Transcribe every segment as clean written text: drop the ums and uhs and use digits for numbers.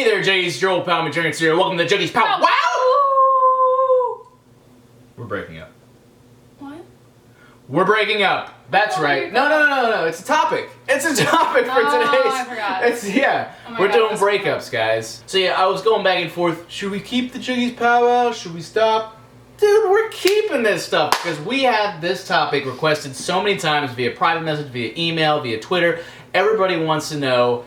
Hey there, Juggies, Joel Powwow, McJuggerNuggets here. Welcome to Juggies Powwow. We're breaking up. What? We're breaking up. That's right. No. It's a topic. It's a topic for today's. I forgot. We're doing breakups, guys. So yeah, I was going back and forth. Should we keep the Juggies Powwow? Should we stop? Dude, we're keeping this stuff because we had this topic requested so many times via private message, via email, via Twitter. Everybody wants to know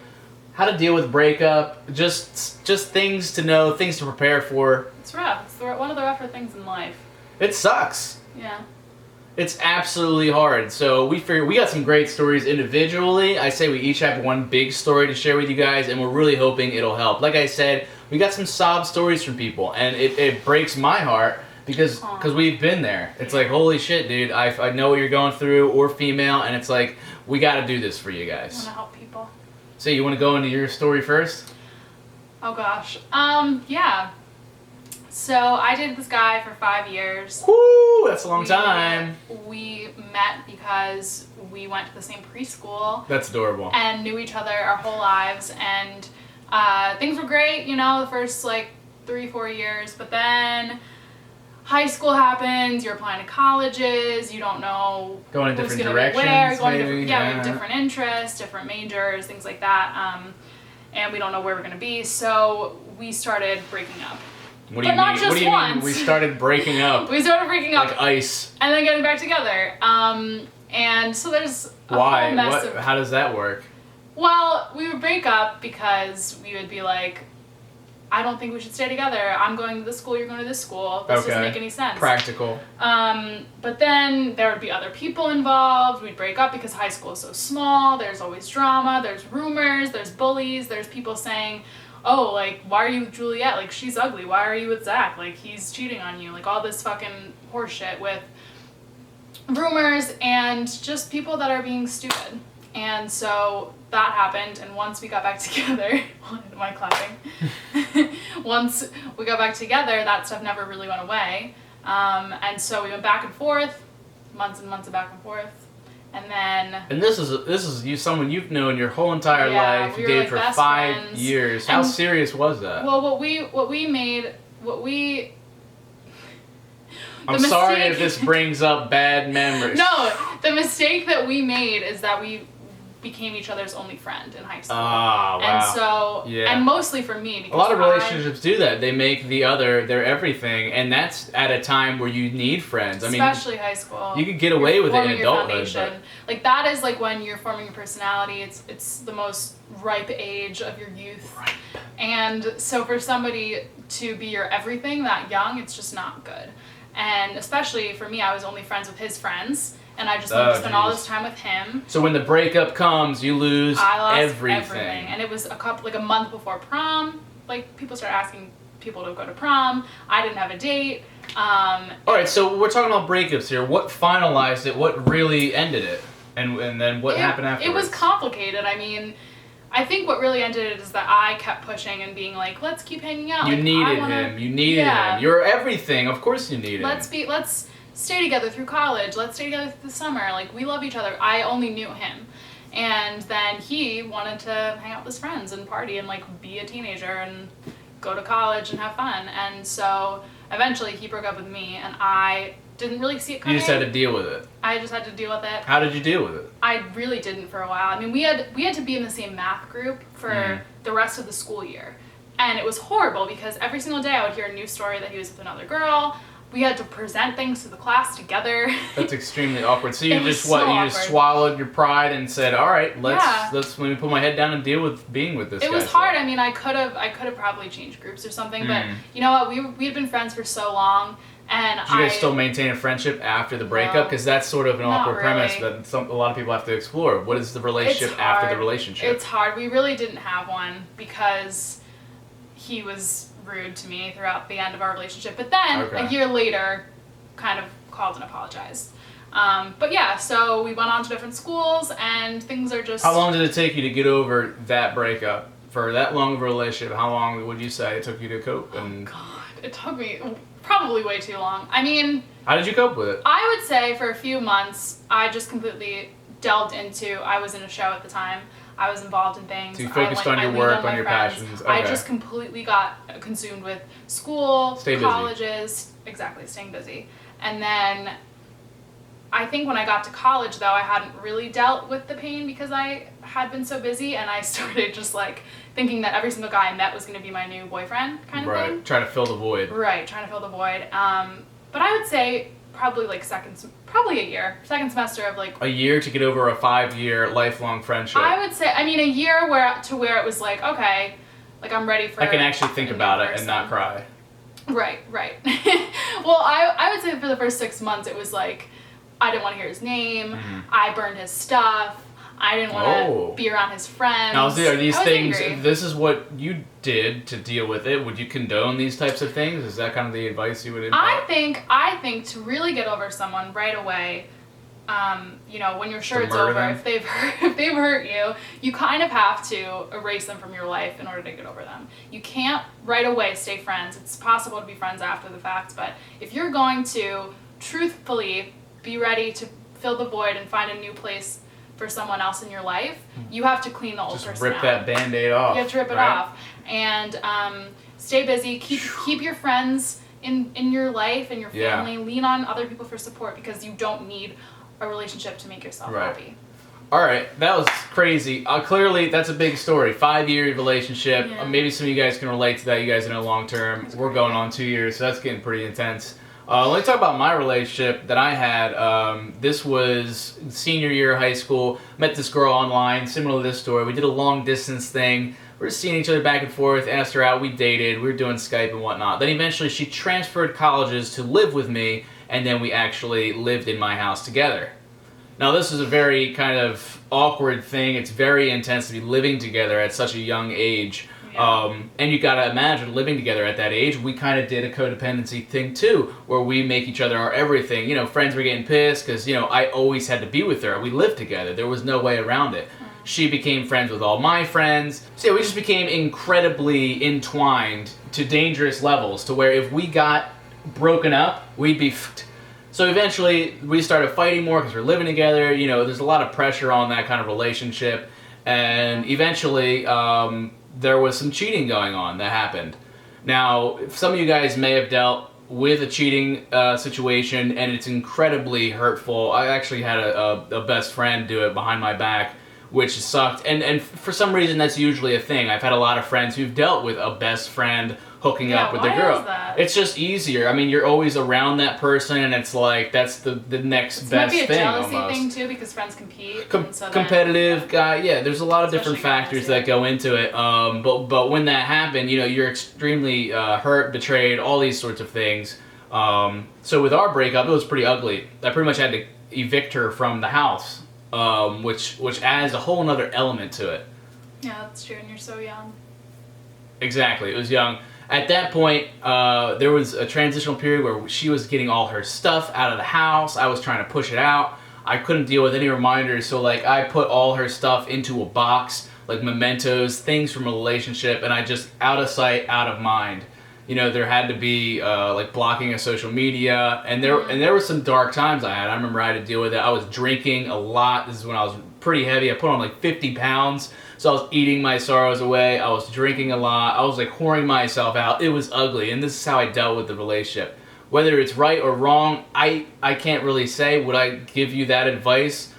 how to deal with breakup, just things to know, things to prepare for. It's rough. It's one of the rougher things in life. It sucks. Yeah. It's absolutely hard. So we figured we got some great stories individually. I say we each have one big story to share with you guys, and we're really hoping it'll help. Like I said, we got some sob stories from people, and it breaks my heart because we've been there. It's like, holy shit, dude, I know what you're going through, or female, and it's like, we got to do this for you guys. I want to help people. So you want to go into your story first? Oh gosh. Yeah. So I dated this guy for 5 years. Woo! That's a long time. We met because we went to the same preschool. That's adorable. And knew each other our whole lives, and things were great, you know, the first like 3-4 years, but then high school happens, you're applying to colleges, you don't know going in different directions, we maybe. we have different interests, different majors, things like that, and we don't know where we're going to be, so we started breaking up. What do you mean? We started breaking up. We started breaking up. Like ice. And then getting back together. And so there's a whole mess of... How does that work? Well, we would break up because we would be like, I don't think we should stay together. I'm going to this school, you're going to this school. This doesn't make any sense. Practical. But then there would be other people involved. We'd break up because high school is so small. There's always drama. There's rumors. There's bullies. There's people saying, oh, like, why are you with Juliette? Like, she's ugly. Why are you with Zach? Like, he's cheating on you. Like, all this fucking horseshit with rumors and just people that are being stupid. And so that happened, and once we got back together, am I clapping? Once we got back together, that stuff never really went away. And so we went back and forth, months and months of back and forth. And then... And this is someone you've known your whole entire life. You dated for 5 years. How serious was that? Well, I'm sorry if this brings up bad memories. No, the mistake that we made is that we became each other's only friend in high school. Oh, wow. And so, and mostly for me. Because a lot of relationships do that. They make the other their everything, and that's at a time where you need friends. I mean, especially high school. You could get away with it in adulthood. But... Like, that is like when you're forming your personality. It's the most ripe age of your youth. Ripe. And so for somebody to be your everything that young, it's just not good. And especially for me, I was only friends with his friends. And I just wanted to spend all this time with him. So when the breakup comes, you lose everything. And it was a month before prom. Like, people started asking people to go to prom. I didn't have a date. Alright, so we're talking about breakups here. What finalized it? What really ended it? And then what happened afterwards? It was complicated. I mean, I think what really ended it is that I kept pushing and being like, let's keep hanging out. You needed him. You needed him. You're everything. Of course you needed him. Let's stay together through college. Let's stay together through the summer. Like, we love each other. I only knew him. And then he wanted to hang out with his friends and party and, like, be a teenager and go to college and have fun. And so eventually he broke up with me, and I didn't really see it coming. You just had to deal with it. I just had to deal with it. How did you deal with it? I really didn't for a while. I mean, we had to be in the same math group for the rest of the school year. And it was horrible because every single day I would hear a new story that he was with another girl. We had to present things to the class together. That's extremely awkward. So you just swallowed your pride and said, "All right, let me put my head down and deal with being with this guy." It was hard. I mean, I could have probably changed groups or something, but you know what? We had been friends for so long, and did you guys still maintain a friendship after the breakup? Because that's sort of an awkward premise that a lot of people have to explore. What is the relationship after the relationship? It's hard. We really didn't have one because he was rude to me throughout the end of our relationship, but then a year later kind of called and apologized. But yeah, so we went on to different schools, and things are just... How long did it take you to get over that breakup? For that long of a relationship, how long would you say it took you to cope? And... Oh God, it took me probably way too long. I mean... How did you cope with it? I would say for a few months, I just completely delved into... I was in a show at the time. I was involved in things. So you focused on your leaned work, my on your friends. passions. I Okay. just completely got consumed with school, Stay busy. colleges, exactly, staying busy. And then I think when I got to college, though, I hadn't really dealt with the pain because I had been so busy, and I started just like thinking that every single guy I met was going to be my new boyfriend kind of Right. thing. Trying to fill the void. Right, trying to fill the void. But I would say probably like probably a year, second semester of like. A year to get over a 5-year lifelong friendship. I would say, I mean, a year where it was like, okay, like I'm ready for. I can actually think a new about it person. and not cry. Right. Well, I would say for the first 6 months it was like I didn't want to hear his name. Mhm. I burned his stuff. I didn't want to be around his friends. Now, are these things? Angry. This is what you did to deal with it. Would you condone these types of things? Is that kind of the advice you would impart? I think to really get over someone right away, you know, when you're sure it's over, them? if they've hurt you, you kind of have to erase them from your life in order to get over them. You can't right away stay friends. It's possible to be friends after the fact, but if you're going to truthfully be ready to fill the void and find a new place for someone else in your life, you have to clean the old Just person rip out. that Band-Aid off. You have to rip it right? off, and stay busy. Keep your friends in your life and your Yeah. family. Lean on other people for support because you don't need a relationship to make yourself Right. happy. All right, that was crazy. Clearly, that's a big story. 5-year relationship. Yeah. Maybe some of you guys can relate to that. You guys know long term. That's We're great. going on 2 years, so that's getting pretty intense. Let me talk about my relationship that I had. This was senior year of high school. Met this girl online, similar to this story. We did a long distance thing. We were seeing each other back and forth, asked her out, we dated, we were doing Skype and whatnot. Then eventually she transferred colleges to live with me, and then we actually lived in my house together. Now this is a very kind of awkward thing. It's very intense to be living together at such a young age. Yeah. And you gotta imagine living together at that age, we kind of did a codependency thing too, where we make each other our everything. You know, friends were getting pissed because, you know, I always had to be with her. We lived together. There was no way around it. She became friends with all my friends. So yeah, we just became incredibly entwined to dangerous levels to where if we got broken up, we'd be So eventually we started fighting more because we're living together. You know, there's a lot of pressure on that kind of relationship. And eventually there was some cheating going on that happened. Now, some of you guys may have dealt with a cheating situation, and it's incredibly hurtful. I actually had a best friend do it behind my back, which sucked. And for some reason, that's usually a thing. I've had a lot of friends who've dealt with a best friend hooking up with a why girl. is that? It's just easier. I mean, you're always around that person, and it's like that's the next It might best be a thing jealousy almost. thing too because friends compete. and so then- Competitive guy, yeah. There's a lot of different Especially guys, factors yeah. that go into it. But when that happened, you know, you're extremely hurt, betrayed, all these sorts of things. So with our breakup, it was pretty ugly. I pretty much had to evict her from the house, which adds a whole nother element to it. Yeah, that's true, and you're so young. Exactly, it was young. At that point, there was a transitional period where she was getting all her stuff out of the house. I was trying to push it out. I couldn't deal with any reminders, so like I put all her stuff into a box, like mementos, things from a relationship, and I just out of sight, out of mind. You know, there had to be like blocking of social media, and there were some dark times I had. I remember I had to deal with it. I was drinking a lot. This is when I was pretty heavy. I put on like 50 pounds. So I was eating my sorrows away. I was drinking a lot. I was like whoring myself out. It was ugly, and this is how I dealt with the relationship. Whether it's right or wrong, I can't really say. Would I give you that advice?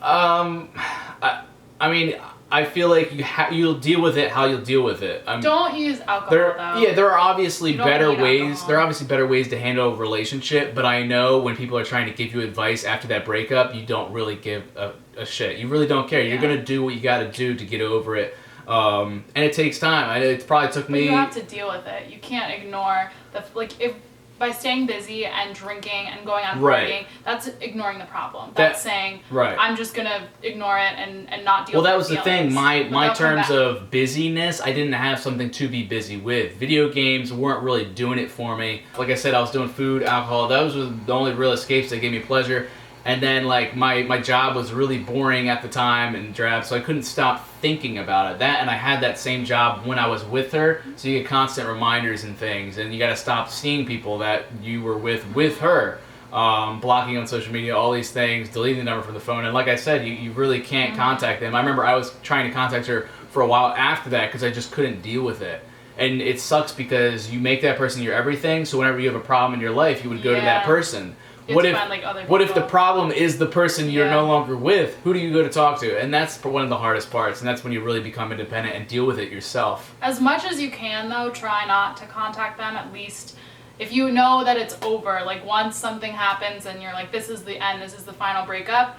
I mean, I feel like you'll deal with it how you'll deal with it. Don't use alcohol though. Yeah, there are obviously You don't better need ways. alcohol. There are obviously better ways to handle a relationship, but I know when people are trying to give you advice after that breakup, you don't really give a shit. You really don't care. You're Yeah. gonna do what you got to do to get over it, and it takes time. It probably took But me. you have to deal with it. You can't ignore if by staying busy and drinking and going out Right. partying, that's ignoring the problem. That- That's saying right. I'm just gonna ignore it and not deal Well, with that my was the feelings. thing. My But they'll come terms back. of busyness, I didn't have something to be busy with. Video games weren't really doing it for me. Like I said, I was doing food, alcohol. Those were the only real escapes that gave me pleasure. And then like my job was really boring at the time and drab, so I couldn't stop thinking about it. That, and I had that same job when I was with her, so you get constant reminders and things, and you got to stop seeing people that you were with her. blocking on social media, all these things, deleting the number from the phone. And like I said, you really can't contact them. I remember I was trying to contact her for a while after that because I just couldn't deal with it. And it sucks because you make that person your everything, so whenever you have a problem in your life, you would go to that person. What if, find, like, other what if the people. problem is the person you're no longer with? Who do you go to talk to? And that's one of the hardest parts, and that's when you really become independent and deal with it yourself. As much as you can, though, try not to contact them, at least if you know that it's over. Like, once something happens and you're like, this is the end, this is the final breakup,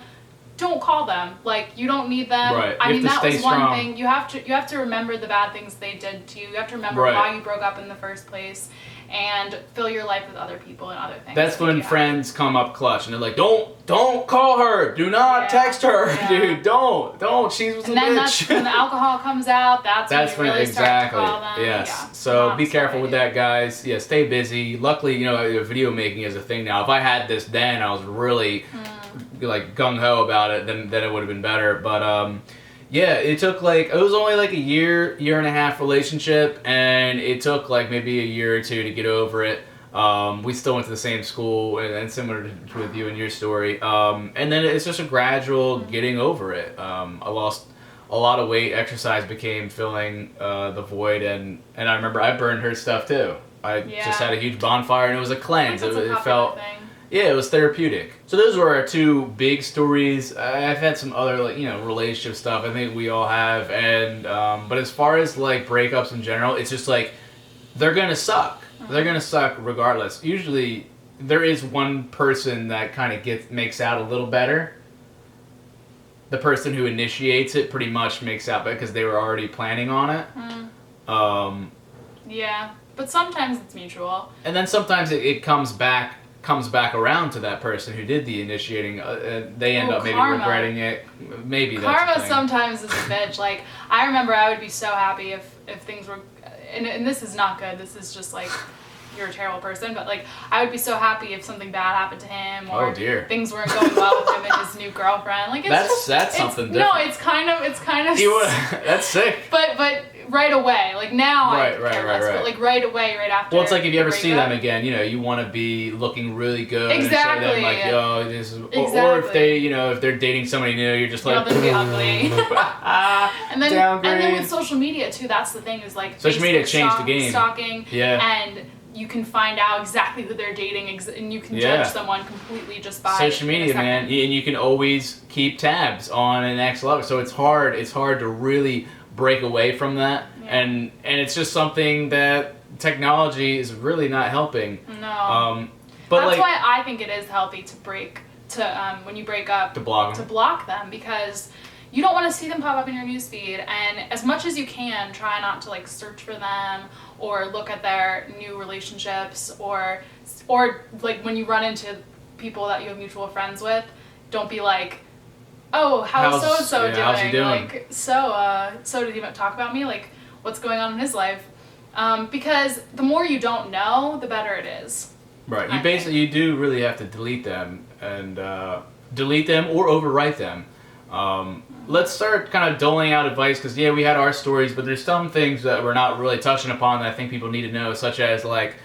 don't call them. Like, you don't need them. Right. I mean, that was one strong. thing. You have to remember the bad things they did to you. You have to remember why you broke up in the first place, and fill your life with other people and other things. That's when friends come up clutch and they're like, don't call her. Do not text her, dude. Don't. She was a bitch. And then that's when the alcohol comes out. That's when you really start to call them. Yes. Yeah. So be careful with that, guys. Yeah, stay busy. Luckily, video making is a thing now. If I had this then, I was really like gung-ho about it, then it would have been better. But yeah, it was only like a year and a half relationship, and it took like maybe a year or two to get over it. We still went to the same school, and similar to with you and your story. And then it's just a gradual getting over it. I lost a lot of weight. Exercise became filling the void, and I remember I burned her stuff too. I just had a huge bonfire, and it was a cleanse. It felt. Thing. Yeah, it was therapeutic. So those were our two big stories. I've had some other relationship stuff. I think we all have, and but as far as like breakups in general, it's just like they're gonna suck. They're gonna suck regardless. Usually, there is one person that kind of makes out a little better. The person who initiates it pretty much makes out because they were already planning on it. Yeah, but sometimes it's mutual. And then sometimes it comes back around to that person who did the initiating. They end up maybe regretting it. Maybe that's karma sometimes is a bitch. Like, I remember I would be so happy if things were, and this is not good. This is just like, you're a terrible person. But like, I would be so happy if something bad happened to him, or things weren't going well with him and his new girlfriend. Like, that's something different. No, it's kind of. That's sick. But right away, like now I care less, but like right away, right after. Well, it's like if you ever see them again, you want to be looking really good. Exactly. And show them like, yo, this is. Or if they, if they're dating somebody new, you're just like. They'll be ugly. and then downgrade. And then with social media too, that's the thing is like. Social media changed the game. Stalking. Yeah. And you can find out exactly who they're dating, and you can judge someone completely just by social media, man. And you can always keep tabs on an ex-lover, so it's hard to really break away from that, and it's just something that technology is really not helping. No. But that's why I think it is healthy when you break up to block them, because you don't want to see them pop up in your newsfeed, and as much as you can, try not to like search for them or look at their new relationships, or like when you run into people that you have mutual friends with, don't be like, oh, how's so-and-so doing? How's he doing? Like, so did he talk about me? Like, what's going on in his life? Because the more you don't know, the better it is. Right. You do really have to delete them or overwrite them. Let's start kind of doling out advice, because we had our stories, but there's some things that we're not really touching upon that I think people need to know, such as like,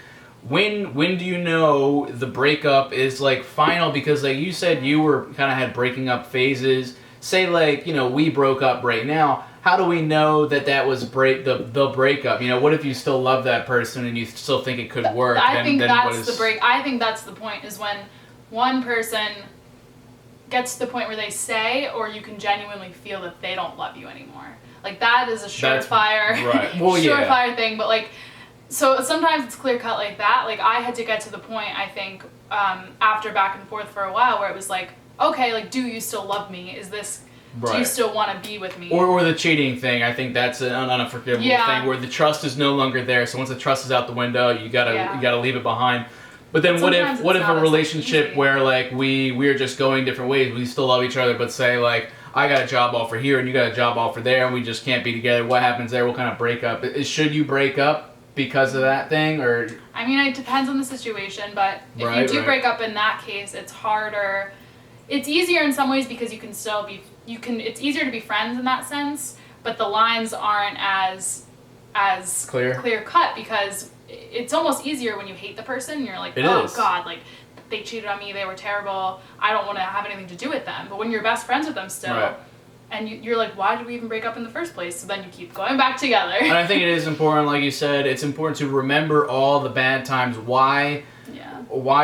when do you know the breakup is like final? Because like you said, you were kind of had breaking up phases. Say like, we broke up right now. How do we know that was the breakup? What if you still love that person and you still think it could work? I think that's the point, is when one person gets to the point where they say, or you can genuinely feel that they don't love you anymore. Like, that is a surefire, surefire thing. But like, so sometimes it's clear cut like that. Like, I had to get to the point, I think, after back and forth for a while, where it was like, okay, like, do you still love me? Is this, do you still want to be with me? Or the cheating thing. I think that's an unforgivable thing, where the trust is no longer there. So once the trust is out the window, you gotta leave it behind. But then what if a relationship where like we're just going different ways, we still love each other, but say like, I got a job offer here and you got a job offer there, and we just can't be together. What happens there? What kind of breakup? Should you break up because of that thing, or? I mean, it depends on the situation, but if you do break up in that case, it's harder. It's easier in some ways because you can still be. It's easier to be friends in that sense, but the lines aren't as clear cut, because it's almost easier when you hate the person. You're like, God, like, they cheated on me, they were terrible, I don't want to have anything to do with them. But when you're best friends with them still, Right. and you're like, why did we even break up in the first place? So then you keep going back together. And I think it is important, like you said, it's important to remember all the bad times, why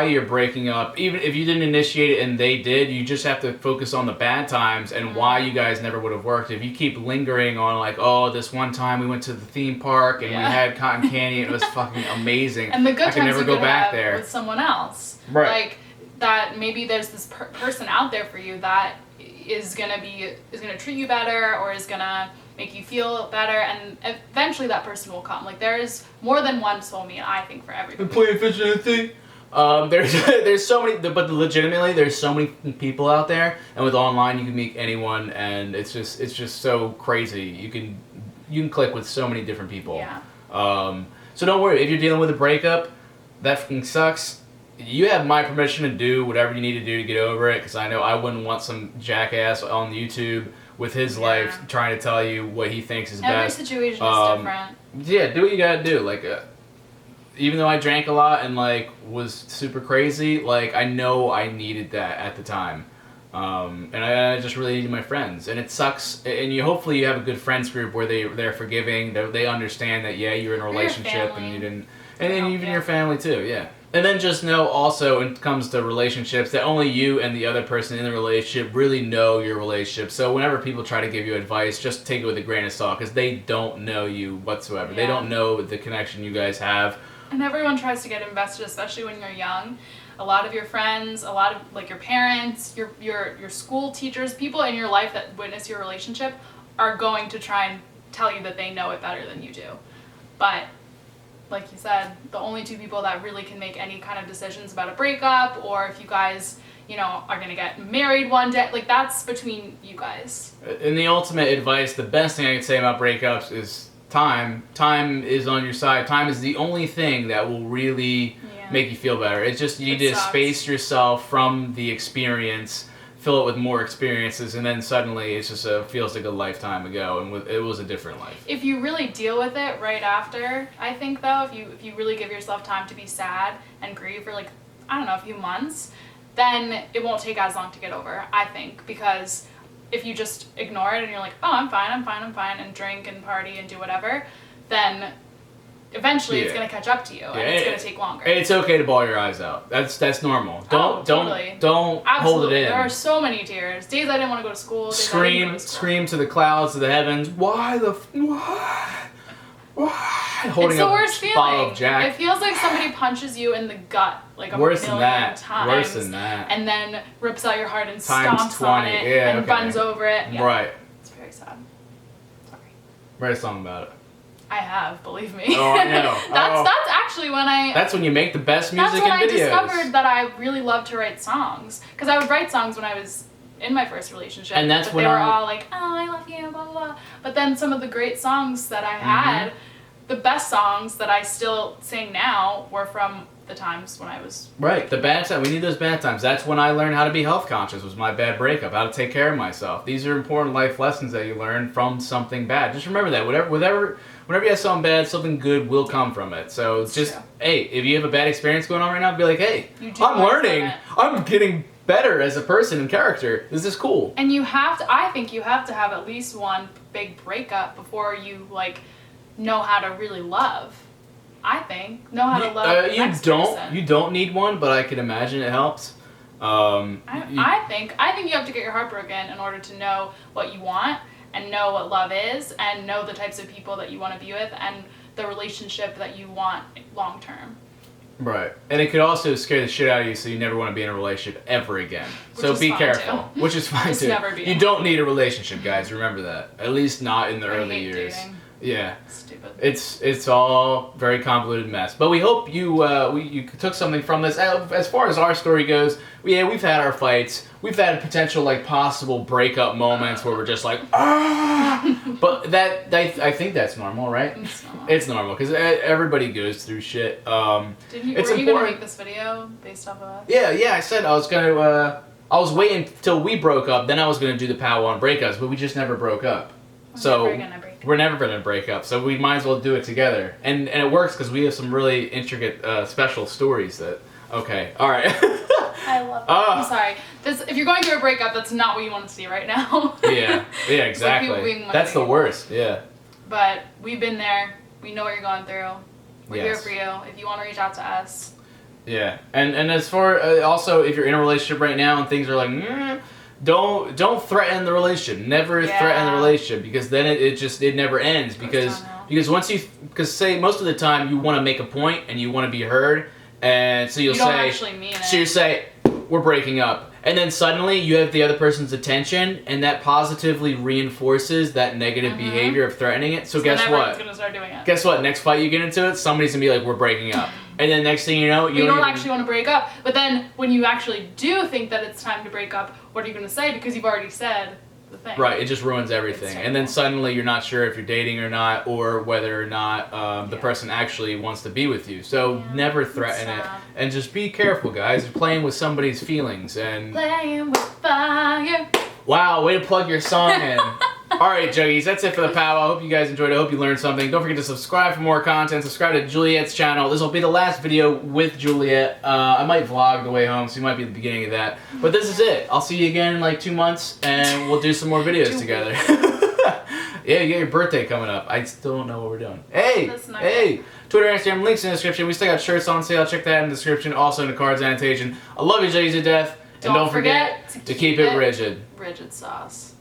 you're breaking up. Even if you didn't initiate it and they did, you just have to focus on the bad times and why you guys never would have worked. If you keep lingering on like, oh, this one time we went to the theme park and we had cotton candy and it was fucking amazing. And the good I can times never you go could back have there with someone else. Right. Like that maybe there's this person out there for you that is gonna treat you better or is gonna make you feel better, and eventually that person will come. Like there's more than one soulmate, I think, for everybody. Playing fish and thing. There's so many, but legitimately there's so many people out there, and with online you can meet anyone, and it's just so crazy. You can click with so many different people. Yeah. So don't worry if you're dealing with a breakup. That fucking sucks. You have my permission to do whatever you need to do to get over it, because I know I wouldn't want some jackass on YouTube with his life trying to tell you what he thinks is Every best. situation is different. Yeah, do what you gotta do. Like, even though I drank a lot and like was super crazy, like I know I needed that at the time, and I just really needed my friends. And it sucks. And hopefully you have a good friends group where they're forgiving. They understand that you're in a relationship and you didn't, and then even your family too. Yeah. And then just know also when it comes to relationships that only you and the other person in the relationship really know your relationship. So whenever people try to give you advice, just take it with a grain of salt, because they don't know you whatsoever. They don't know the connection you guys have. And everyone tries to get invested, especially when you're young. A lot of your friends, a lot of like your parents, your school teachers, people in your life that witness your relationship are going to try and tell you that they know it better than you do. But like you said, the only two people that really can make any kind of decisions about a breakup, or if you guys, are going to get married one day, like that's between you guys. And the ultimate advice, the best thing I could say about breakups is time. Time is on your side. Time is the only thing that will really make you feel better. It's just, you need to space yourself from the experience, fill it with more experiences, and then suddenly it just feels like a lifetime ago, and it was a different life. If you really deal with it right after, I think though, if you really give yourself time to be sad and grieve for like, I don't know, a few months, then it won't take as long to get over, I think, because if you just ignore it and you're like, oh, I'm fine, and drink and party and do whatever, then eventually it's going to catch up to you, and it's going to take longer. And it's okay to bawl your eyes out. That's normal. Don't hold it in. There are so many tears. Days I didn't want to go to school. Scream to the clouds, to the heavens. Why? Holding it's the up worst a bottle of feeling. Jack. It feels like somebody punches you in the gut like a Worse million than that. times. Worse than that. And then rips out your heart and Times stomps 20. on it and runs over it. Yeah. Right. It's very sad. Sorry. Write a song about it. I have, believe me. Oh, I know. That's actually when That's when you make the best music and videos. That's when I discovered that I really love to write songs. Because I would write songs when I was in my first relationship. And that's when they were all like, oh, I love you, blah, blah, blah. But then some of the great songs that I had, the best songs that I still sing now were from the times when I was... Right, the bad times. We need those bad times. That's when I learned how to be health conscious, was my bad breakup, how to take care of myself. These are important life lessons that you learn from something bad. Just remember that. Whenever you have something bad, something good will come from it. So it's just, hey, if you have a bad experience going on right now, be like, hey, I'm learning. I'm getting better as a person and character. This is cool. And I think you have to have at least one big breakup before you, know how to really love. I think. Know how to love the next person. You don't need one, but I can imagine it helps. I think you have to get your heart broken in order to know what you want, and know what love is, and know the types of people that you want to be with, and the relationship that you want long term. Right. And it could also scare the shit out of you, so you never want to be in a relationship ever again. So be careful. Which is fine too. You don't need a relationship, guys. Remember that. At least not in the early years. Dating. Yeah. Stupid. It's all very convoluted mess. But we hope you took something from this. As far as our story goes, we've had our fights. We've had potential possible breakup moments where we're just like, ah. But I think that's normal, right? It's normal because everybody goes through shit. Were you gonna make this video based off of us? Yeah. I said I was gonna. I was waiting till we broke up. Then I was gonna do the powwow on breakups, but we just never broke up. We're never going to break up, so we might as well do it together. And it works because we have some really intricate, special stories that... Okay, alright. I love it. I'm sorry. If you're going through a breakup, that's not what you want to see right now. Yeah, exactly. That's the worst, yeah. But we've been there. We know what you're going through. We're here for you. If you want to reach out to us. Yeah, and as far also if you're in a relationship right now and things are like, don't threaten the relationship. Never threaten the relationship, because then it never ends, because say most of the time you want to make a point and you want to be heard, and so you don't actually mean it. So you say, we're breaking up, and then suddenly you have the other person's attention, and that positively reinforces that negative behavior of threatening it. So guess what? Everyone's gonna start doing it. Guess what? Next fight you get into it, somebody's gonna be like, we're breaking up. And then next thing you know, you don't actually want to break up. But then when you actually do think that it's time to break up, what are you going to say? Because you've already said the thing. Right, it just ruins everything. And then suddenly you're not sure if you're dating or not, or whether or not the person actually wants to be with you. So never threaten it. And just be careful, guys. You're playing with somebody's feelings. And playing with fire. Wow, way to plug your song in. Alright, Juggies, that's it for the powwow. I hope you guys enjoyed it. I hope you learned something. Don't forget to subscribe for more content. Subscribe to Juliette's channel. This will be the last video with Juliette. I might vlog the way home, so you might be at the beginning of that. But this is it. I'll see you again in like 2 months, and we'll do some more videos together. Yeah, you got your birthday coming up. I still don't know what we're doing. Hey! Twitter, Instagram, links in the description. We still got shirts on sale. Check that in the description. Also in the cards annotation. I love you, Juggies to death. And don't forget to keep it RiDGiD. RiDGiD sauce.